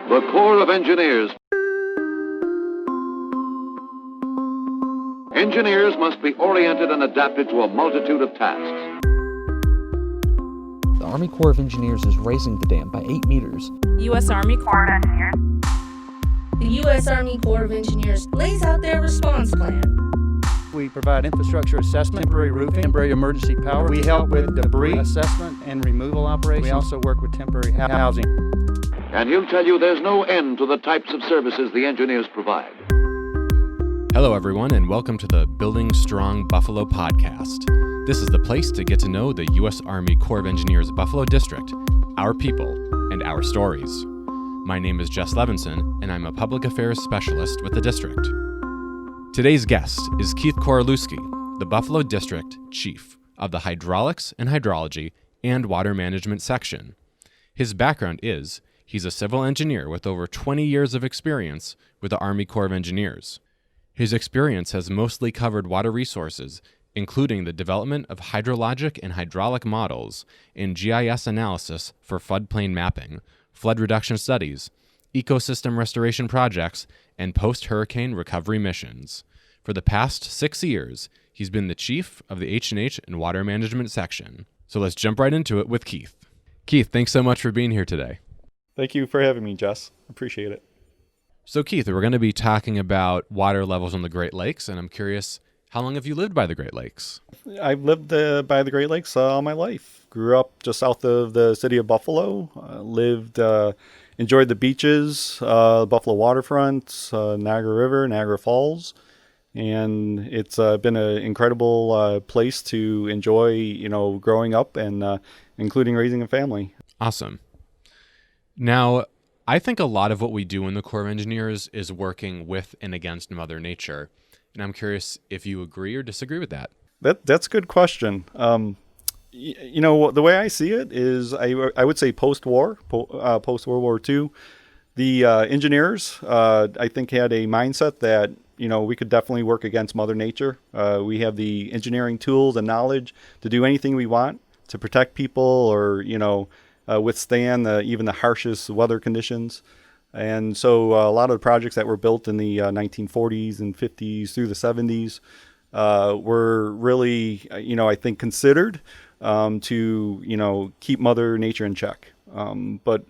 The Corps of Engineers. Engineers must be oriented and adapted to a multitude of tasks. The Army Corps of Engineers is raising the dam by 8 meters. U.S. Army Corps of Engineers. The U.S. Army Corps of Engineers lays out their response plan. We provide infrastructure assessment, temporary roofing, temporary emergency power. We help with debris assessment and removal operations. We also work with temporary housing. And he'll tell you there's no end to the types of services the engineers provide. Hello, everyone, and welcome to the Building Strong Buffalo podcast. This is the place to get to know the U.S. Army Corps of Engineers Buffalo District, our people, and our stories. My name is Jess Levenson, and I'm a public affairs specialist with the district. Today's guest is Keith Koralewski, the Buffalo District Chief of the Hydraulics and Hydrology and Water Management Section. His background is he's a civil engineer with over 20 years of experience with the Army Corps of Engineers. His experience has mostly covered water resources, including the development of hydrologic and hydraulic models and GIS analysis for floodplain mapping, flood reduction studies, ecosystem restoration projects, and post-hurricane recovery missions. For the past 6 years, he's been the chief of the H&H and Water Management Section. So let's jump right into it with Keith. Keith, thanks so much for being here today. Thank you for having me, Jess. Appreciate it. So Keith, we're going to be talking about water levels on the Great Lakes, and I'm curious, how long have you lived by the Great Lakes? I've lived by the Great Lakes all my life. Grew up just south of the city of Buffalo. Enjoyed the beaches, Buffalo waterfront, Niagara River, Niagara Falls. And it's been an incredible place to enjoy, growing up and including raising a family. Awesome. Now, I think a lot of what we do in the Corps of Engineers is working with and against Mother Nature. And I'm curious if you agree or disagree with that. That's a good question. The way I see it is I would say post-war, post-World War II, the engineers, I think, had a mindset that, we could definitely work against Mother Nature. We have the engineering tools and knowledge to do anything we want to protect people or, withstand even the harshest weather conditions. And so a lot of the projects that were built in the 1940s and 50s through the 70s were really, I think, considered to, keep Mother Nature in check. But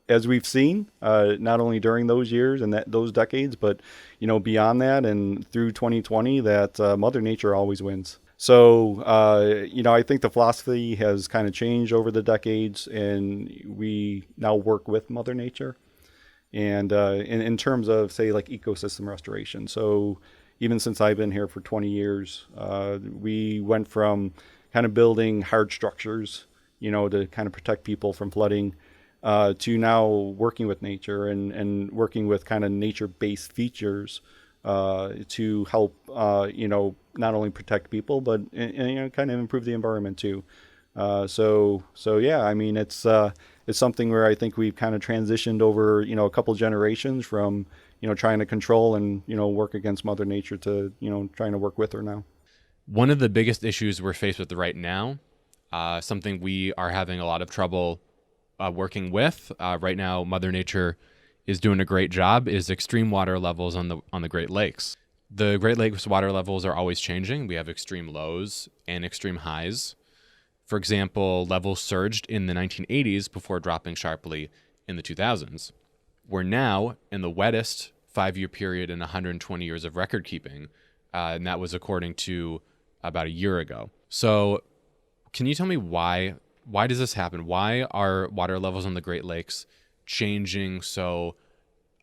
as we've seen, not only during those years and those decades, but, beyond that and through 2020, that Mother Nature always wins. So, I think the philosophy has kind of changed over the decades, and we now work with Mother Nature. And in terms of, say, like ecosystem restoration. So even since I've been here for 20 years, we went from kind of building hard structures, to kind of protect people from flooding, to now working with nature and working with kind of nature-based features to help, not only protect people, but kind of improve the environment too. So yeah, I mean, it's something where I think we've kind of transitioned over, a couple generations from, trying to control and, work against Mother Nature to, trying to work with her now. One of the biggest issues we're faced with right now, something we are having a lot of trouble working with right now, Mother Nature is doing a great job, is extreme water levels on the Great Lakes. The Great Lakes water levels are always changing. We have extreme lows and extreme highs. For example, levels surged in the 1980s before dropping sharply in the 2000s. We're now in the wettest 5-year period in 120 years of record keeping, and that was according to about a year ago. So can you tell me why does this happen? Why are water levels on the Great Lakes changing so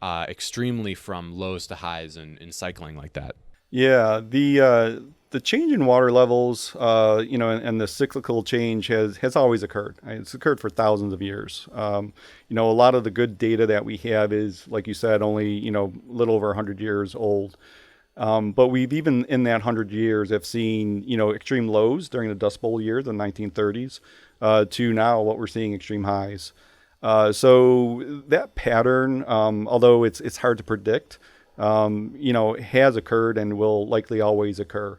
extremely from lows to highs and cycling like that? Yeah, the change in water levels, and the cyclical change has always occurred. It's occurred for thousands of years. A lot of the good data that we have is, like you said, only, a little over 100 years old. But we've even in that 100 years have seen, extreme lows during the Dust Bowl years, the 1930s, to now what we're seeing extreme highs. So that pattern, although it's hard to predict, has occurred and will likely always occur.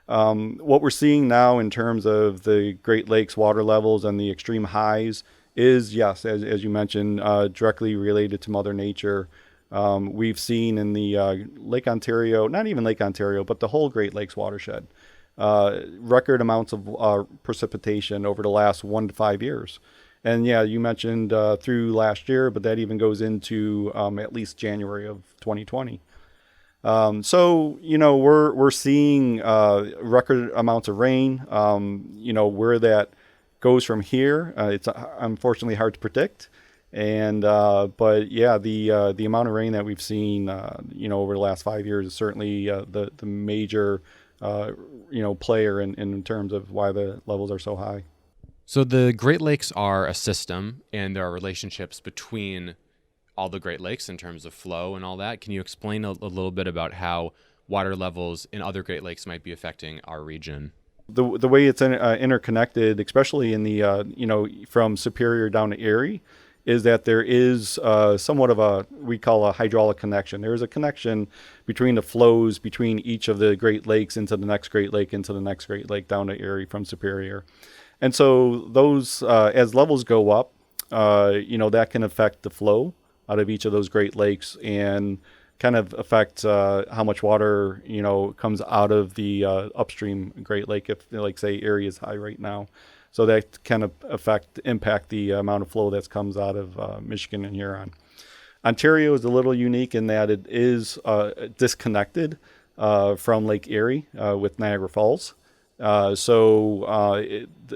What we're seeing now in terms of the Great Lakes water levels and the extreme highs is, yes, as you mentioned, directly related to Mother Nature. We've seen in the Lake Ontario, not even Lake Ontario, but the whole Great Lakes watershed, record amounts of precipitation over the last 1 to 5 years. And yeah, you mentioned through last year, but that even goes into at least January of 2020. So, we're seeing record amounts of rain. Where that goes from here, it's unfortunately hard to predict. And but yeah, the amount of rain that we've seen, over the last 5 years is certainly the major player in terms of why the levels are so high. So the Great Lakes are a system, and there are relationships between all the Great Lakes in terms of flow and all that. Can you explain a little bit about how water levels in other Great Lakes might be affecting our region? The way it's interconnected, especially in the from Superior down to Erie, is that there is somewhat of we call a hydraulic connection. There is a connection between the flows between each of the Great Lakes into the next Great Lake, into the next Great Lake down to Erie from Superior. And so those, as levels go up, that can affect the flow out of each of those Great Lakes and kind of affect how much water, comes out of the upstream Great Lake, if, like, say, Erie is high right now. So that kind of impact the amount of flow that comes out of Michigan and Huron. Ontario is a little unique in that it is disconnected from Lake Erie with Niagara Falls.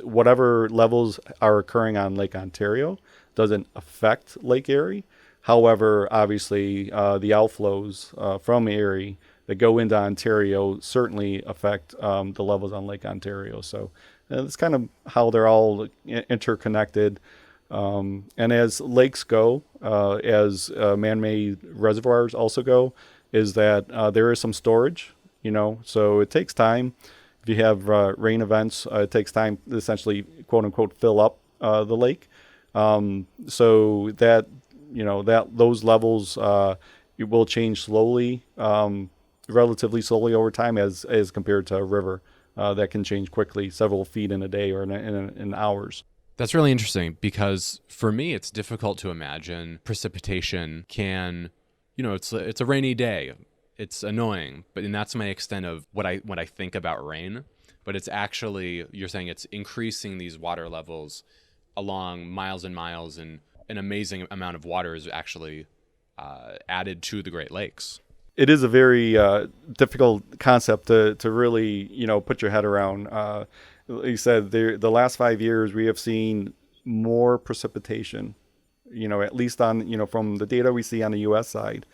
Whatever levels are occurring on Lake Ontario doesn't affect Lake Erie. However, obviously, the outflows from Erie that go into Ontario certainly affect the levels on Lake Ontario. So that's kind of how they're all interconnected. And as lakes go, as man-made reservoirs also go, is that there is some storage, so it takes time. If you have rain events, it takes time to essentially, quote unquote, fill up the lake. So that, those levels, it will change slowly, relatively slowly over time as compared to a river that can change quickly, several feet in a day or in hours. That's really interesting because for me, it's difficult to imagine precipitation can, it's a rainy day. It's annoying, and that's my extent of what I think about rain. But it's actually, you're saying it's increasing these water levels along miles and miles, and an amazing amount of water is actually added to the Great Lakes. It is a very difficult concept to really, put your head around. Like you said, the last 5 years, we have seen more precipitation, at least on, from the data we see on the U.S. side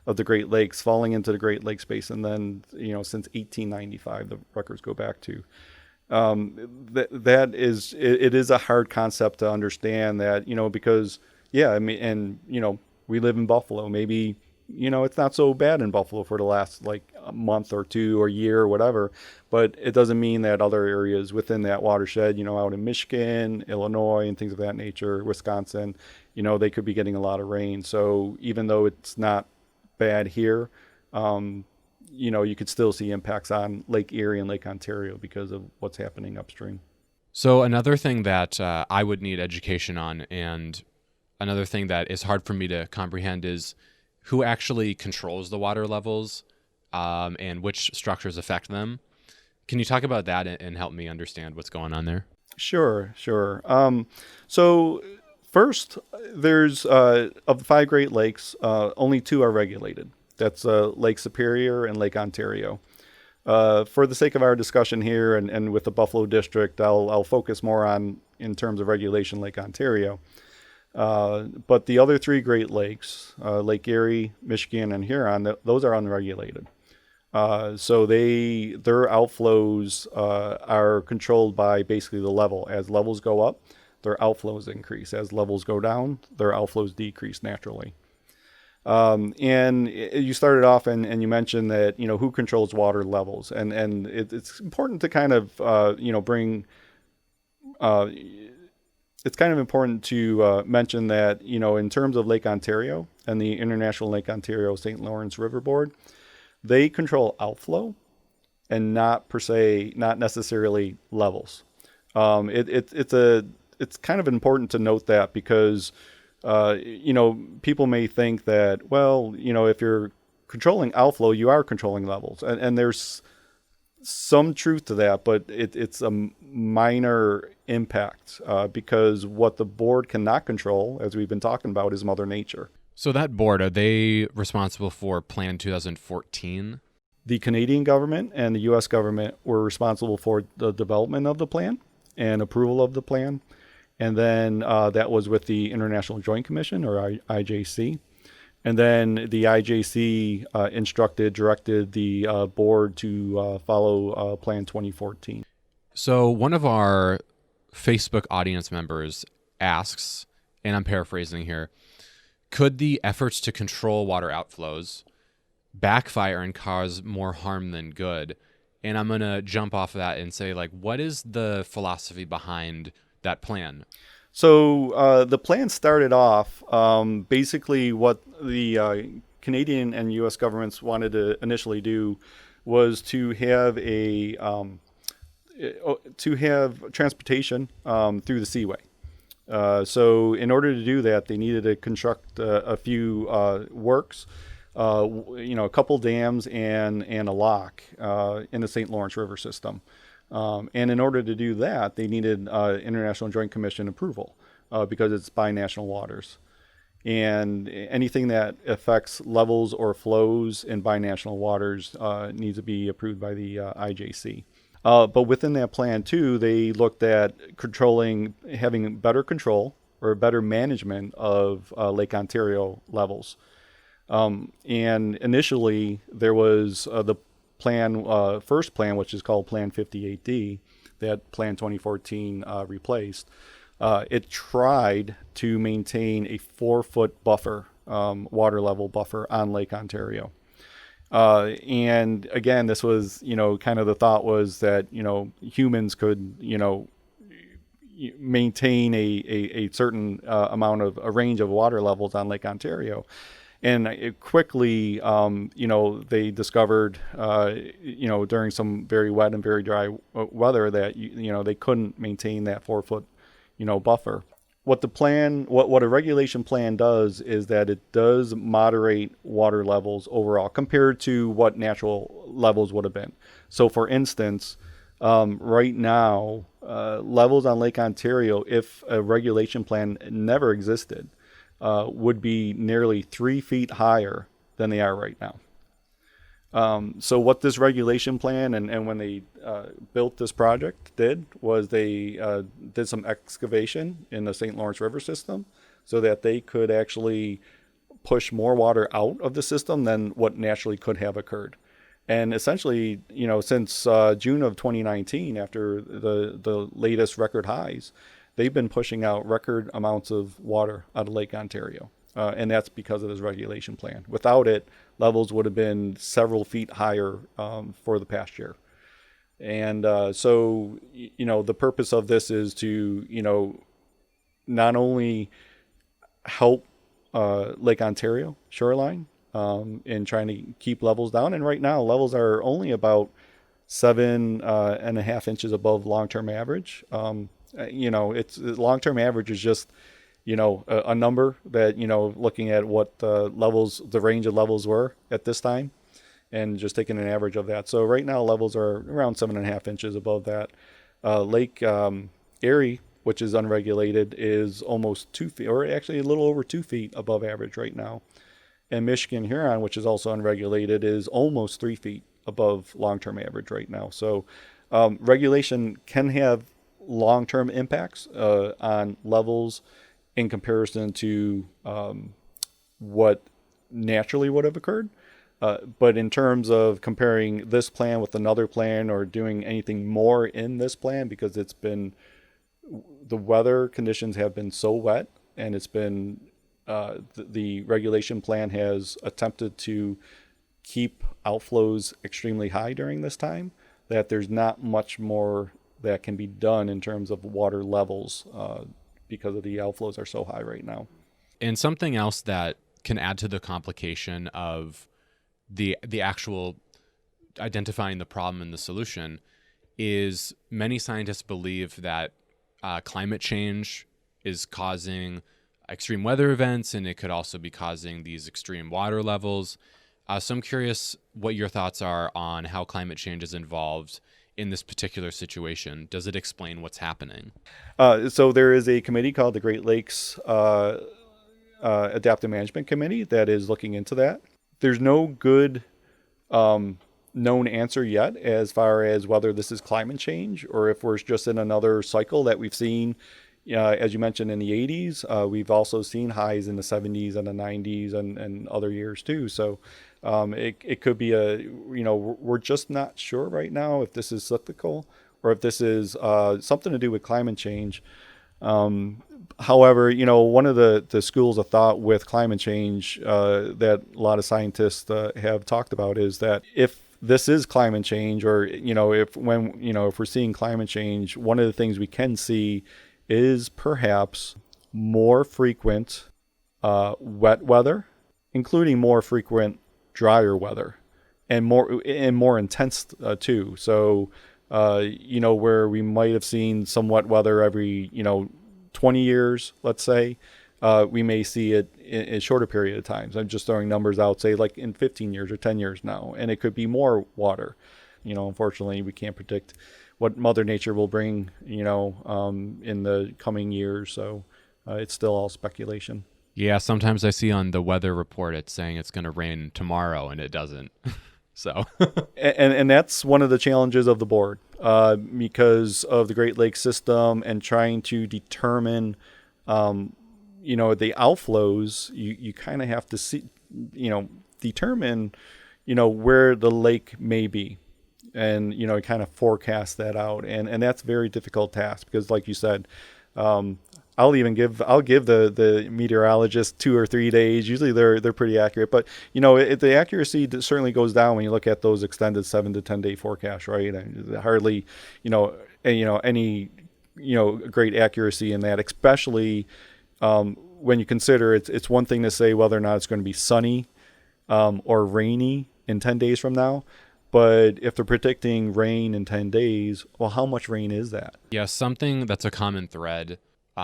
of the Great Lakes falling into the Great Lakes Basin. Then, since 1895, the records go back to. That is, it is a hard concept to understand that, because, yeah, I mean, and, we live in Buffalo. Maybe, it's not so bad in Buffalo for the last, a month or two or year or whatever, but it doesn't mean that other areas within that watershed, out in Michigan, Illinois, and things of that nature, Wisconsin, they could be getting a lot of rain. So even though it's not bad here, you could still see impacts on Lake Erie and Lake Ontario because of what's happening upstream. So another thing that I would need education on, and another thing that is hard for me to comprehend, is who actually controls the water levels and which structures affect them. Can you talk about that and help me understand what's going on there? Sure. So first, there's of the 5 Great Lakes, only 2 are regulated. That's Lake Superior and Lake Ontario. For the sake of our discussion here and with the Buffalo District, I'll focus more on, in terms of regulation, Lake Ontario. But the other 3 Great Lakes, Lake Erie, Michigan, and Huron, those are unregulated. So their outflows are controlled by basically the level. As levels go up, their outflows increase. As levels go down, their outflows decrease naturally. And you started off and you mentioned that, who controls water levels. And it's important to kind of, bring... it's kind of important to mention that, in terms of Lake Ontario and the International Lake Ontario St. Lawrence River Board, they control outflow and not necessarily levels. It's it's kind of important to note that because, people may think that, well, if you're controlling outflow, you are controlling levels. And there's some truth to that, but it's a minor impact because what the board cannot control, as we've been talking about, is Mother Nature. So that board, are they responsible for Plan 2014? The Canadian government and the U.S. government were responsible for the development of the plan and approval of the plan. And then that was with the International Joint Commission, or IJC. And then the IJC directed the board to follow Plan 2014. So one of our Facebook audience members asks, and I'm paraphrasing here, could the efforts to control water outflows backfire and cause more harm than good? And I'm going to jump off of that and say, what is the philosophy behind that plan? So the plan started off, basically what the Canadian and U.S. governments wanted to initially do was to have transportation through the seaway. So in order to do that, they needed to construct a few works, a couple dams and a lock in the St. Lawrence River system. And in order to do that, they needed International Joint Commission approval because it's binational waters. And anything that affects levels or flows in binational waters needs to be approved by the IJC. But within that plan, too, they looked at having better control or better management of Lake Ontario levels. And initially, there was the first plan, which is called Plan 58D, that Plan 2014 replaced. It tried to maintain a 4-foot buffer, water level buffer on Lake Ontario. And again, this was, kind of the thought was that, humans could, maintain a certain amount of a range of water levels on Lake Ontario. And it quickly, they discovered, during some very wet and very dry weather that, they couldn't maintain that 4-foot, buffer. What a regulation plan does is that it does moderate water levels overall compared to what natural levels would have been. So for instance, right now, levels on Lake Ontario, if a regulation plan never existed, would be nearly 3 feet higher than they are right now. So what this regulation plan and when they built this project did was they did some excavation in the St. Lawrence River system so that they could actually push more water out of the system than what naturally could have occurred. And essentially, since June of 2019, after the latest record highs, they've been pushing out record amounts of water out of Lake Ontario. And that's because of this regulation plan. Without it, levels would have been several feet higher for the past year. And so, the purpose of this is to, not only help Lake Ontario shoreline in trying to keep levels down. And right now, levels are only about 7.5 inches above long-term average. It's long-term average is just, a number that, looking at what the range of levels were at this time and just taking an average of that. So right now levels are around 7.5 inches above that. Lake Erie, which is unregulated, is almost 2 feet, or actually a little over 2 feet above average right now. And Michigan Huron, which is also unregulated, is almost 3 feet above long-term average right now. So regulation can have long-term impacts on levels in comparison to what naturally would have occurred. But in terms of comparing this plan with another plan or doing anything more in this plan, because the weather conditions have been so wet and it's been, the regulation plan has attempted to keep outflows extremely high during this time, that there's not much more that can be done in terms of water levels because of the outflows are so high right now. And something else that can add to the complication of the actual identifying the problem and the solution is many scientists believe that climate change is causing extreme weather events, and it could also be causing these extreme water levels. So I'm curious what your thoughts are on how climate change is involved in this particular situation. Does it explain what's happening? So there is a committee called the Great Lakes Adaptive Management Committee that is looking into that. There's no good known answer yet as far as whether this is climate change or if we're just in another cycle that we've seen. As you mentioned, in the 80s, we've also seen highs in the 70s and the 90s and other years too. So it could be we're just not sure right now if this is cyclical or if this is something to do with climate change. However, one of the schools of thought with climate change that a lot of scientists have talked about is that if this is climate change, or if we're seeing climate change, one of the things we can see is perhaps more frequent wet weather, including more frequent drier weather, and more intense too. So where we might have seen some wet weather every 20 years, let's say, we may see it in a shorter period of times. I'm just throwing numbers out, say like in 15 years or 10 years now, and it could be more water. Unfortunately, we can't predict what Mother Nature will bring, in the coming years. So it's still all speculation. Yeah, sometimes I see on the weather report it's saying it's going to rain tomorrow, and it doesn't. So, and that's one of the challenges of the board, because of the Great Lakes system and trying to determine, the outflows. You kind of have to see, determine, where the lake may be, and kind of forecast that out, and that's a very difficult task because, like you said, I'll give the meteorologist 2 or 3 days. Usually they're pretty accurate, but the accuracy certainly goes down when you look at those extended 7 to 10 day forecasts, right? And hardly any great accuracy in that, especially when you consider it's one thing to say whether or not it's going to be sunny or rainy in 10 days from now. But if they're predicting rain in 10 days, well, how much rain is that? Yeah, something that's a common thread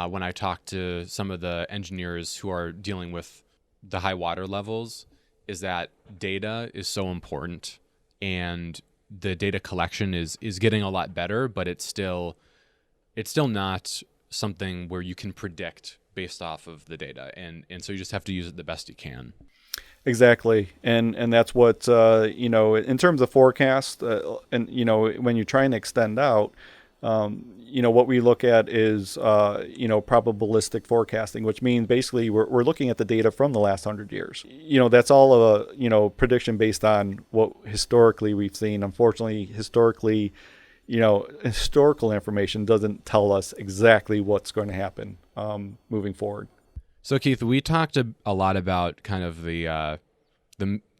when I talk to some of the engineers who are dealing with the high water levels is that data is so important, and the data collection is getting a lot better, but it's still not something where you can predict based off of the data. And so you just have to use it the best you can. Exactly. And that's what, in terms of forecast, and, when you're trying to extend out, what we look at is, probabilistic forecasting, which means basically we're looking at the data from the last 100 years. That's all a, prediction based on what historically we've seen. Unfortunately, historical information doesn't tell us exactly what's going to happen moving forward. So Keith, we talked a lot about kind of the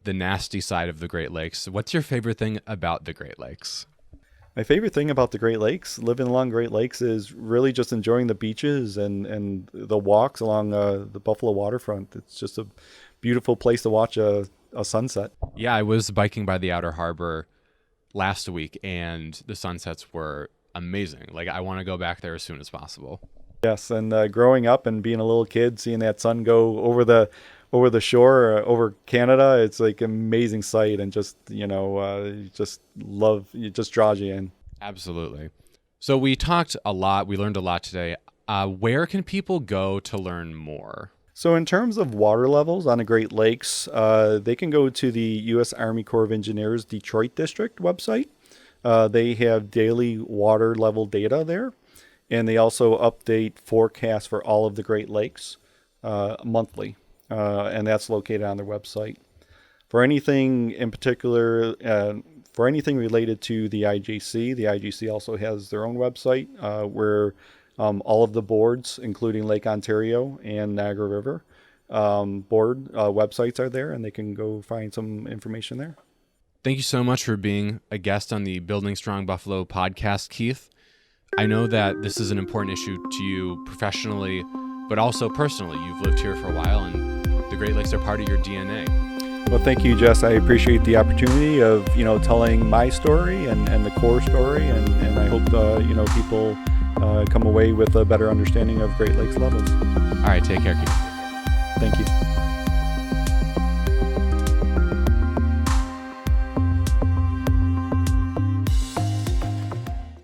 nasty side of the Great Lakes. What's your favorite thing about the Great Lakes? My favorite thing about the Great Lakes, living along Great Lakes, is really just enjoying the beaches and the walks along the Buffalo waterfront. It's just a beautiful place to watch a sunset. Yeah, I was biking by the Outer Harbor last week, and the sunsets were amazing. Like, I want to go back there as soon as possible. Yes, and growing up and being a little kid, seeing that sun go over the shore, over Canada, it's like an amazing sight, and just it just draws you in. Absolutely. So we talked a lot. We learned a lot today. Where can people go to learn more? So in terms of water levels on the Great Lakes, they can go to the U.S. Army Corps of Engineers Detroit District website. They have daily water level data there. And they also update forecasts for all of the Great Lakes monthly, and that's located on their website. For anything in particular, for anything related to the IGC also has their own website where all of the boards, including Lake Ontario and Niagara River board websites are there, and they can go find some information there. Thank you so much for being a guest on the Building Strong Buffalo podcast, Keith. I know that this is an important issue to you professionally, but also personally. You've lived here for a while, and the Great Lakes are part of your DNA. Well, thank you, Jess. I appreciate the opportunity of, telling my story and the Corps story, and I hope, people come away with a better understanding of Great Lakes levels. All right, take care, Keith. Thank you.